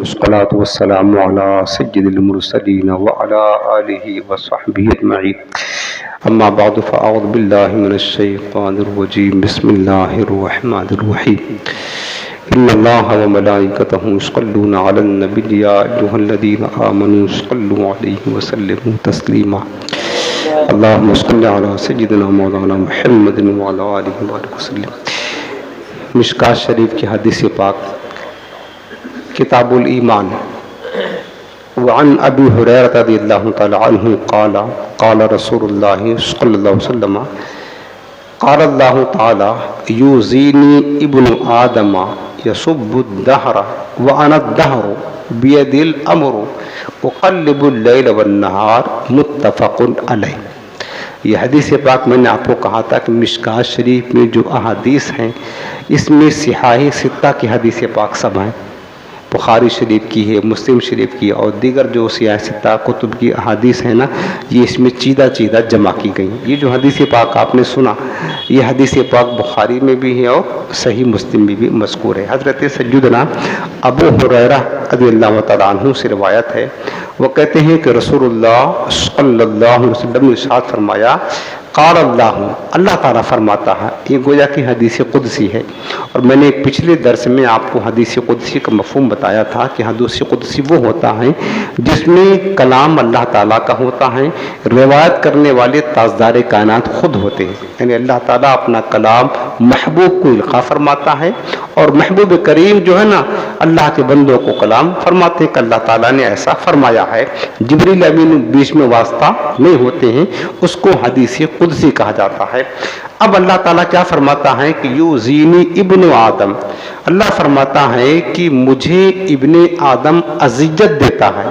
والصلاة والسلام على سيد المرسلين وعلى آله وصحبه أجمعين. أما بعد فأعوذ بالله من الشيطان الرجيم. بسم الله الرحمن الرحيم. إن الله وملائكته يصلون على النبي يا أيها الذين آمنوا صلوا عليه وسلموا تسليما. اللهم صل على سيدنا مولانا محمد وعلى آله وسلم. مشکاۃ شریف کی حدیث پاک کتاب الایمان. وعن ابی ہریرہ رضی اللہ تعالی عنہ قال قال رسول اللہ صلی اللہ علیہ وسلم قال اللہ تعالی یوزینی ابن آدم یسب الدہر وانا الدہر بید الامر اقلب اللیل والنہار. متفق علیہ. یہ حدیث پاک میں نے آپ کو کہا تھا کہ مشکاۃ شریف میں جو احادیث ہیں اس میں صحاح ستہ کی حدیث پاک سب ہیں. بخاری شریف کی ہے، مسلم شریف کی اور دیگر جو صحاح ستہ کتب کی احادیث ہیں نا، یہ اس میں چیدہ جمع کی گئی. یہ جو حدیث پاک آپ نے سنا، یہ حدیث پاک بخاری میں بھی ہے اور صحیح مسلم میں بھی مذکور ہے. حضرت سیدنا ابو ہریرہ رضی اللہ تعالیٰ عنہ سے روایت ہے. وہ کہتے ہیں کہ رسول اللہ صلی اللہ علیہ وسلم نے ارشاد فرمایا قال اللہ تعالیٰ فرماتا ہے. یہ گویا کہ حدیث قدسی ہے، اور میں نے پچھلے درس میں آپ کو حدیث قدسی کا مفہوم بتایا تھا کہ حدیث قدسی وہ ہوتا ہے جس میں کلام اللہ تعالیٰ کا ہوتا ہے، روایت کرنے والے تاجدار کائنات خود ہوتے ہیں. یعنی اللہ تعالیٰ اپنا کلام محبوب کو القاء فرماتا ہے، اور محبوب کریم جو ہے نا اللہ کے بندوں کو کلام فرماتے ہیں کہ اللہ تعالیٰ نے ایسا فرمایا ہے. جبریل امین بیچ میں واسطہ نہیں ہوتے ہیں، اس کو حدیث قدسی کہا جاتا ہے. اب اللہ تعالیٰ کیا فرماتا ہے کہ یوزینی ابن آدم. اللہ فرماتا ہے کہ مجھے ابن آدم اذیت دیتا ہے.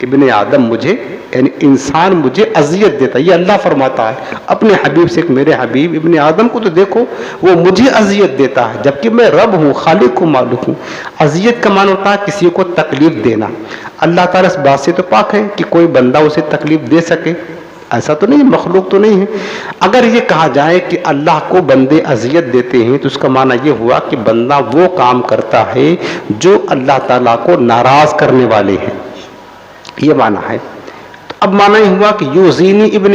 ابن آدم مجھے یعنی انسان مجھے اذیت دیتا ہے. یہ اللہ فرماتا ہے اپنے حبیب سے کہ میرے حبیب ابن آدم کو تو دیکھو وہ مجھے اذیت دیتا ہے، جبکہ میں رب ہوں، خالق ہوں، مالک ہوں. اذیت کا معنی ہوتا ہے کسی کو تکلیف دینا. اللہ تعالیٰ اس بات سے تو پاک ہے کہ کوئی بندہ اسے تکلیف دے سکے، ایسا تو نہیں، مخلوق تو نہیں ہے. اگر یہ کہا جائے کہ اللہ کو بندے اذیت دیتے ہیں تو اس کا معنی یہ ہوا کہ بندہ وہ کام کرتا ہے جو اللہ تعالیٰ کو ناراض کرنے والے ہیں. یہ معنی ہے. اب معنی یہ ہوا کہ یوزینی ابن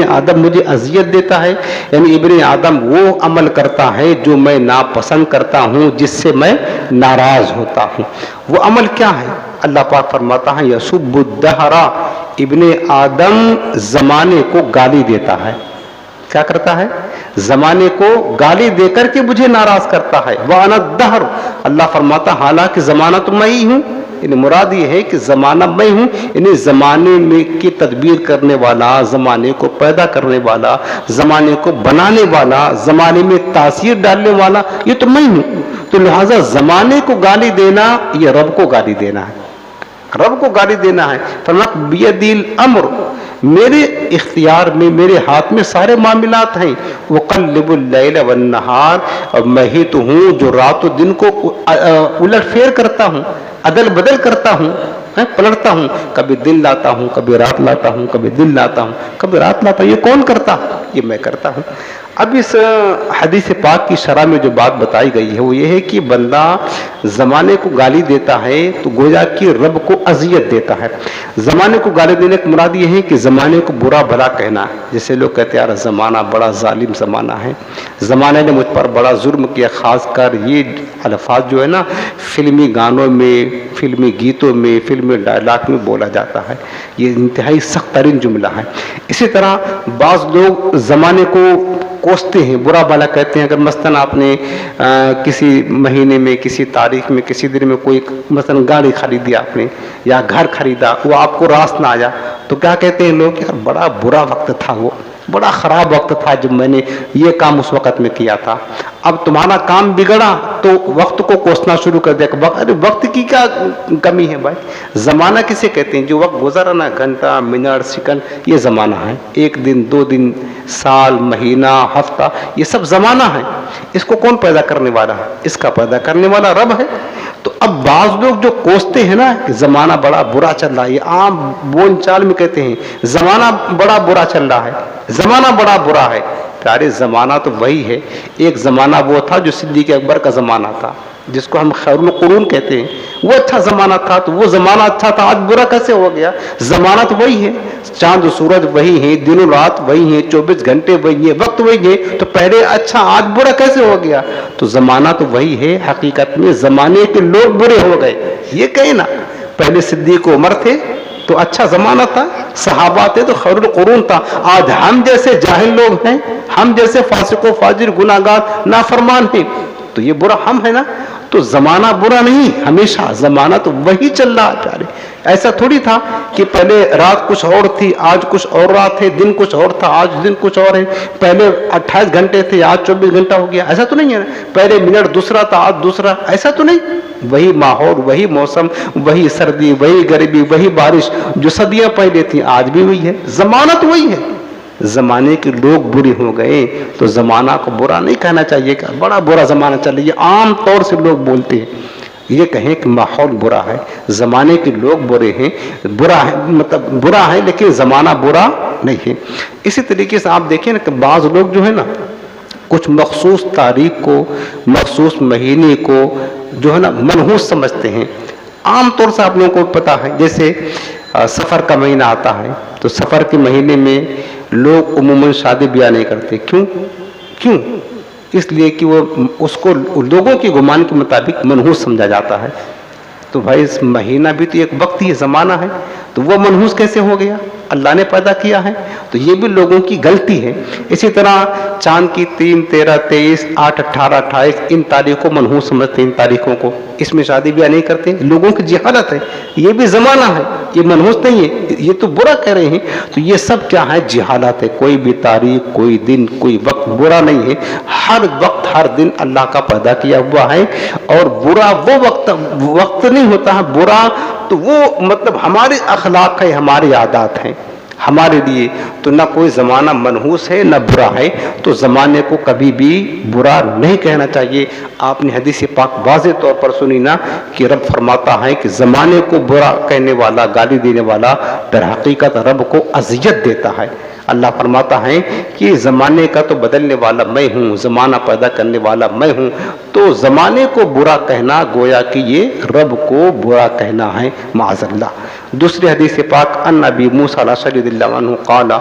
آدم مجھے اذیت دیتا ہے، یعنی ابن آدم وہ عمل کرتا ہے جو میں ناپسند کرتا ہوں، جس سے میں ناراض ہوتا ہوں. وہ عمل کیا ہے؟ اللہ پاک فرماتا ہے یسب الدہر. ابن آدم زمانے کو گالی دیتا ہے. کیا کرتا ہے؟ زمانے کو گالی دے کر کے مجھے ناراض کرتا ہے. وانا الدہر. اللہ فرماتا حالانکہ زمانہ تو میں ہی ہوں. یعنی مراد یہ ہے کہ زمانہ میں ہوں، یعنی زمانے میں کی تدبیر کرنے والا، زمانے کو پیدا کرنے والا، زمانے کو بنانے والا، زمانے میں تاثیر ڈالنے والا، یہ تو میں ہوں. تو لہٰذا زمانے کو گالی دینا یہ رب کو گالی دینا ہے. رب کو گالی دینا ہے. فرمایا بیدِ الامر، میرے اختیار میں، میرے ہاتھ میں سارے معاملات ہیں. وقلب اللیل والنہار، اور میں ہی تو ہوں جو رات و دن کو الٹ پھیر کرتا ہوں، عدل بدل کرتا ہوں، پلٹتا ہوں. کبھی دن لاتا ہوں، کبھی رات لاتا ہوں، کبھی دن لاتا ہوں، کبھی رات لاتا ہوں. یہ کون کرتا؟ یہ میں کرتا ہوں. اب اس حدیث پاک کی شرح میں جو بات بتائی گئی ہے وہ یہ ہے کہ بندہ زمانے کو گالی دیتا ہے تو گویا کہ رب کو اذیت دیتا ہے. زمانے کو گالی دینے کا مراد یہ ہے کہ زمانے کو برا بھلا کہنا. جیسے لوگ کہتے ہیں یار زمانہ بڑا ظالم زمانہ ہے، زمانے نے مجھ پر بڑا ظلم کیا. خاص کر یہ الفاظ جو ہے نا فلمی گانوں میں، فلمی گیتوں میں، فلمی ڈائلاگ میں بولا جاتا ہے. یہ انتہائی سخت ترین جملہ ہے. اسی طرح بعض لوگ زمانے کو کوستے ہیں، برا بھلا کہتے ہیں. اگر مثلاً آپ نے کسی مہینے میں، کسی تاریخ میں، کسی دن میں کوئی مثلاً گاڑی خریدی آپ نے یا گھر خریدا، وہ آپ کو راست نہ آیا تو کیا کہتے ہیں لوگ؟ یار بڑا برا وقت تھا، وہ بڑا خراب وقت تھا جب میں نے یہ کام اس وقت میں کیا تھا. اب تمہارا کام بگڑا تو وقت کو کوسنا شروع کر دیا. ارے وقت کی کیا کمی ہے بھائی؟ زمانہ کسے کہتے ہیں؟ جو وقت گزرا نا، گھنٹہ، منٹ، سیکنڈ، یہ زمانہ ہے. ایک دن، 2 دن، سال، مہینہ، ہفتہ، یہ سب زمانہ ہے. اس کو کون پیدا کرنے والا ہے؟ اس کا پیدا کرنے والا رب ہے. تو اب بعض لوگ جو کوستے ہیں نا کہ زمانہ بڑا برا چل رہا ہے، یہ عام بول چال میں کہتے ہیں زمانہ بڑا برا چل رہا ہے، زمانہ بڑا برا ہے. پیارے زمانہ تو وہی ہے. ایک زمانہ وہ تھا جو صدیق اکبر کا زمانہ تھا, جس کو ہم خیر القرون کہتے ہیں, وہ اچھا زمانہ تھا. تو وہ زمانہ اچھا تھا, آج برا کیسے ہو گیا؟ زمانہ تو وہی ہے, چاند و سورج وہی ہیں, دن و رات وہی ہیں, 24 گھنٹے وہی ہیں, وقت وہی ہے. تو پہلے اچھا آج برا کیسے ہو گیا؟ تو زمانہ تو وہی ہے, حقیقت میں زمانے کے لوگ برے ہو گئے. یہ کہیں نا پہلے صدیق عمر تھے تو اچھا زمانہ تھا, صحابہ تھے تو خیر القرون تھا. آج ہم جیسے جاہل لوگ ہیں, ہم جیسے فاسق و فاجر گناہگار نافرمان ہیں, تو یہ برا ہم ہے نا. تو زمانہ برا نہیں, ہمیشہ زمانہ تو وہی چل رہا ہے پیارے. ایسا تھوڑی تھا کہ پہلے رات کچھ اور تھی, آج کچھ اور رات ہے, دن کچھ اور تھا, آج دن کچھ اور ہے. پہلے 28 گھنٹے تھے, آج 24 گھنٹہ ہو گیا, ایسا تو نہیں ہے. پہلے منٹ دوسرا تھا, آج دوسرا, ایسا تو نہیں. وہی ماحول, وہی موسم, وہی سردی, وہی گرمی, وہی بارش, جو صدیاں پہلے تھی آج بھی وہی ہے. زمانہ تو وہی ہے. زمانے کے لوگ برے ہو گئے تو زمانہ کو برا نہیں کہنا چاہیے کہ بڑا برا زمانہ چل رہا ہے. یہ عام طور سے لوگ بولتے ہیں, یہ کہیں کہ ماحول برا ہے, زمانے کے لوگ برے ہیں, برا ہے مطلب برا ہے, لیکن زمانہ برا نہیں ہے. اسی طریقے سے آپ دیکھیں نا کہ بعض لوگ جو ہے نا کچھ مخصوص تاریخ کو, مخصوص مہینے کو جو ہے نا منحوس سمجھتے ہیں. عام طور سے آپ لوگوں کو پتا ہے, جیسے سفر کا مہینہ آتا ہے تو سفر کے مہینے میں لوگ عموماً شادی بیاہ نہیں کرتے. کیوں؟ اس لیے کہ وہ اس کو لوگوں کے گمان کے مطابق منحوس سمجھا جاتا ہے. تو بھائی اس مہینہ بھی تو ایک وقت ہی زمانہ ہے, تو وہ منحوس کیسے ہو گیا؟ اللہ نے پیدا کیا ہے, تو یہ بھی لوگوں کی غلطی ہے. اسی طرح چاند کی 3, 13, 23, 8, 18, 28 ان تاریخوں کو منحوس سمجھتے ہیں. ان تاریخوں کو اس میں شادی بیاہ نہیں کرتے, لوگوں کی جہالت ہے. یہ بھی زمانہ ہے, یہ منحوس نہیں ہے, یہ تو برا کہہ رہے ہیں. تو یہ سب کیا ہے؟ جہالت ہے. کوئی بھی تاریخ, کوئی دن, کوئی وقت برا نہیں ہے. ہر وقت, ہر دن اللہ کا پیدا کیا ہوا ہے. اور برا وہ وقت نہیں ہوتا ہے, برا تو وہ مطلب ہمارے اخلاق ہے, ہماری عادات ہیں ہمارے لیے. تو نہ کوئی زمانہ منحوس ہے نہ برا ہے. تو زمانے کو کبھی بھی برا نہیں کہنا چاہیے. آپ نے حدیث پاک واضح طور پر سنی نا کہ رب فرماتا ہے کہ زمانے کو برا کہنے والا, گالی دینے والا در حقیقت رب کو اذیت دیتا ہے. اللہ فرماتا ہے کہ زمانے کا تو بدلنے والا میں ہوں, زمانہ پیدا کرنے والا میں ہوں. تو زمانے کو برا کہنا گویا کہ یہ رب کو برا کہنا ہے, معاذ اللہ. دوسری حدیث پاک ان ابی موسیٰ الاشعری رضی اللہ عنہ قال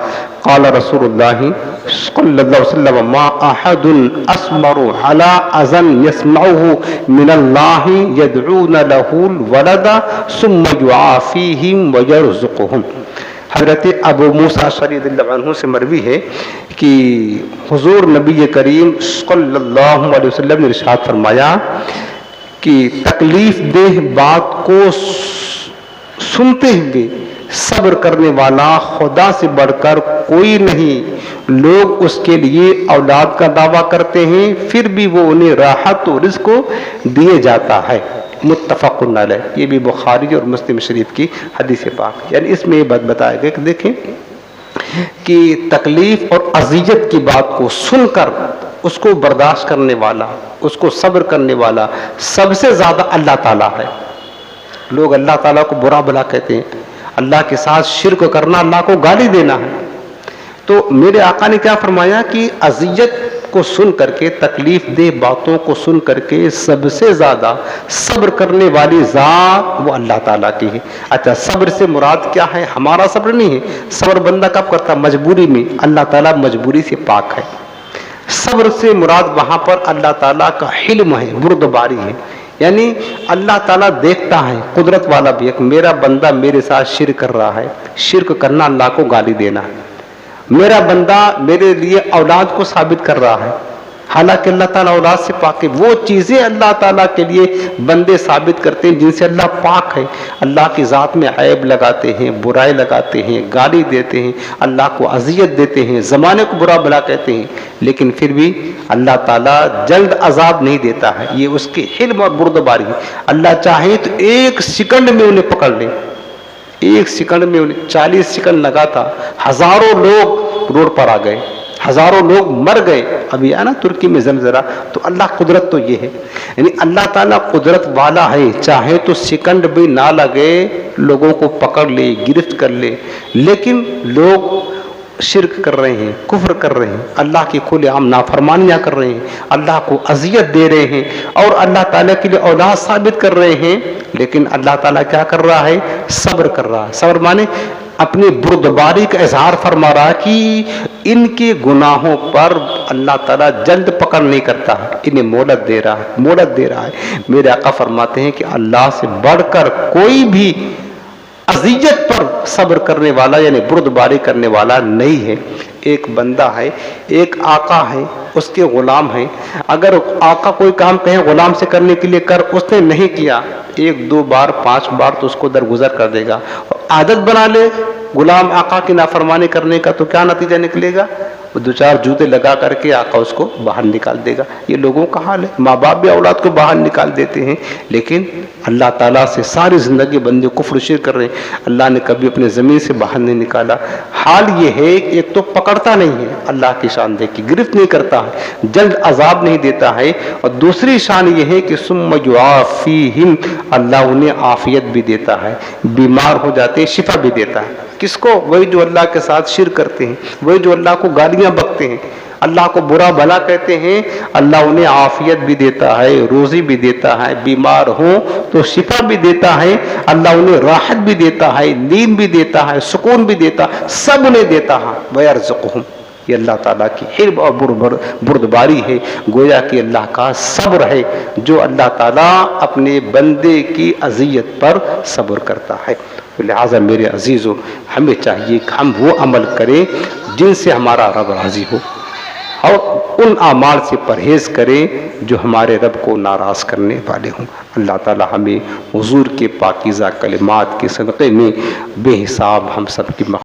قال رسول اللہ صلی اللہ علیہ وسلم ما احد اسمر على اذن يسمعه من اللہ يدعون له الولد ثم يعافيهم ويرزقهم. حضرت ابو موسیٰ الاشعری رضی اللہ عنہ سے مروی ہے کہ حضور نبی کریم صلی اللہ علیہ وسلم نے ارشاد فرمایا کہ تکلیف دہ بات کو سنتے ہوئے صبر کرنے والا خدا سے بڑھ کر کوئی نہیں. لوگ اس کے لیے اولاد کا دعویٰ کرتے ہیں, پھر بھی وہ انہیں راحت و رزق دیے جاتا ہے. متفق علیہ. یہ بھی بخاری اور مسلم شریف کی حدیث پاک. یعنی اس میں یہ بات بتایا گیا کہ دیکھیں کہ تکلیف اور اذیت کی بات کو سن کر اس کو برداشت کرنے والا, اس کو صبر کرنے والا سب سے زیادہ اللہ تعالیٰ ہے. لوگ اللہ تعالیٰ کو برا بھلا کہتے ہیں, اللہ کے ساتھ شرک کرنا, اللہ کو گالی دینا ہے. تو میرے آقا نے کیا فرمایا کہ اذیت کو سن کر کے, تکلیف دہ باتوں کو سن کر کے سب سے زیادہ صبر کرنے والی ذات وہ اللہ تعالیٰ کی ہے. اچھا, صبر سے مراد کیا ہے؟ ہمارا صبر نہیں ہے. صبر بندہ کب کرتا؟ مجبوری میں. اللہ تعالیٰ مجبوری سے پاک ہے. صبر سے مراد وہاں پر اللہ تعالیٰ کا حلم ہے, بردباری ہے. یعنی اللہ تعالیٰ دیکھتا ہے, قدرت والا بھی ہے. میرا بندہ میرے ساتھ شرک کر رہا ہے, شرک کرنا اللہ کو گالی دینا ہے. میرا بندہ میرے لیے اولاد کو ثابت کر رہا ہے, حالانکہ اللہ تعالیٰ اولاد سے پاک ہے. وہ چیزیں اللہ تعالیٰ کے لیے بندے ثابت کرتے ہیں جن سے اللہ پاک ہے. اللہ کی ذات میں عیب لگاتے ہیں, برائی لگاتے ہیں, گالی دیتے ہیں, اللہ کو اذیت دیتے ہیں, زمانے کو برا بھلا کہتے ہیں, لیکن پھر بھی اللہ تعالیٰ جلد عذاب نہیں دیتا ہے. یہ اس کے حلم اور بردباری ہے. اللہ چاہے تو 1 سیکنڈ میں انہیں پکڑ لے. 1 سیکنڈ میں انہیں 40 سیکنڈ لگا تھا, ہزاروں لوگ روڈ پر آ گئے, ہزاروں لوگ مر گئے. ابھی آیا نا ترکی میں زلزلہ. تو اللہ قدرت تو یہ ہے, یعنی اللہ تعالیٰ قدرت والا ہے. چاہے تو سیکنڈ بھی نہ لگے, لوگوں کو پکڑ لے, گرفت کر لے. لیکن لوگ شرک کر رہے ہیں، کفر کر رہے ہیں، اللہ کی کھلے عام نافرمانیاں کر رہے ہیں، اللہ کو اذیت دے رہے ہیں اور اللہ تعالیٰ کے لیے اولاد ثابت کر رہے ہیں، لیکن اللہ تعالیٰ کیا کر رہا ہے؟ صبر کر رہا ہے۔ صبر مانے اپنی بردباری کا اظہار فرما رہا کہ ان کے گناہوں پر اللہ تعالیٰ جلد پکڑ نہیں کرتا، انہیں مہلت دے رہا ہے، مہلت دے رہا ہے۔ میرے آقا فرماتے ہیں کہ اللہ سے بڑھ کر کوئی بھی اذیت پر صبر کرنے والا یعنی بردباری کرنے والا نہیں ہے۔ ایک بندہ ہے، ایک آقا ہے، اس کے غلام ہیں، اگر آقا کوئی کام کہیں غلام سے کرنے کے لیے کر، اس نے نہیں کیا 1 2 بار 5 بار تو اس کو درگزر کر دے گا۔ عادت بنا لے غلام آقا کی نافرمانی کرنے کا تو کیا نتیجہ نکلے گا؟ وہ 2-4 جوتے لگا کر کے آقا اس کو باہر نکال دے گا۔ یہ لوگوں کا حال ہے، ماں باپ بھی اولاد کو باہر نکال دیتے ہیں، لیکن اللہ تعالیٰ سے ساری زندگی بندے کفر شرک کر رہے ہیں، اللہ نے کبھی اپنے زمین سے باہر نہیں نکالا۔ حال یہ ہے کہ ایک تو پکڑتا نہیں ہے، اللہ کی شان دیکھی، گرفت نہیں کرتا ہے، جلد عذاب نہیں دیتا ہے، اور دوسری شان یہ ہے کہ ثم یعافیہم، اللہ انہیں عافیت بھی دیتا ہے، بیمار ہو جاتے ہیں شفا بھی دیتا ہے۔ کس کو؟ وہی جو اللہ کے ساتھ شرک کرتے ہیں، وہی جو اللہ کو گالیاں بکتے ہیں، اللہ کو برا بھلا کہتے ہیں، اللہ انہیں عافیت بھی دیتا ہے، روزی بھی دیتا ہے، بیمار ہوں تو شفا بھی دیتا ہے، اللہ انہیں راحت بھی دیتا ہے، نیند بھی دیتا ہے، سکون بھی دیتا ہے، سب انہیں دیتا ہے۔ وَيَرْزُقُهُمْ، یہ اللہ تعالیٰ کی حلم اور بردباری ہے، گویا کہ اللہ کا صبر ہے، جو اللہ تعالیٰ اپنے بندے کی اذیت پر صبر کرتا ہے۔ لہٰذا میرے عزیزو، ہمیں چاہیے کہ ہم وہ عمل کریں جن سے ہمارا رب راضی ہو، اور ان اعمال سے پرہیز کریں جو ہمارے رب کو ناراض کرنے والے ہوں۔ اللہ تعالی ہمیں حضور کے پاکیزہ کلمات کے صدقے میں بے حساب ہم سب کی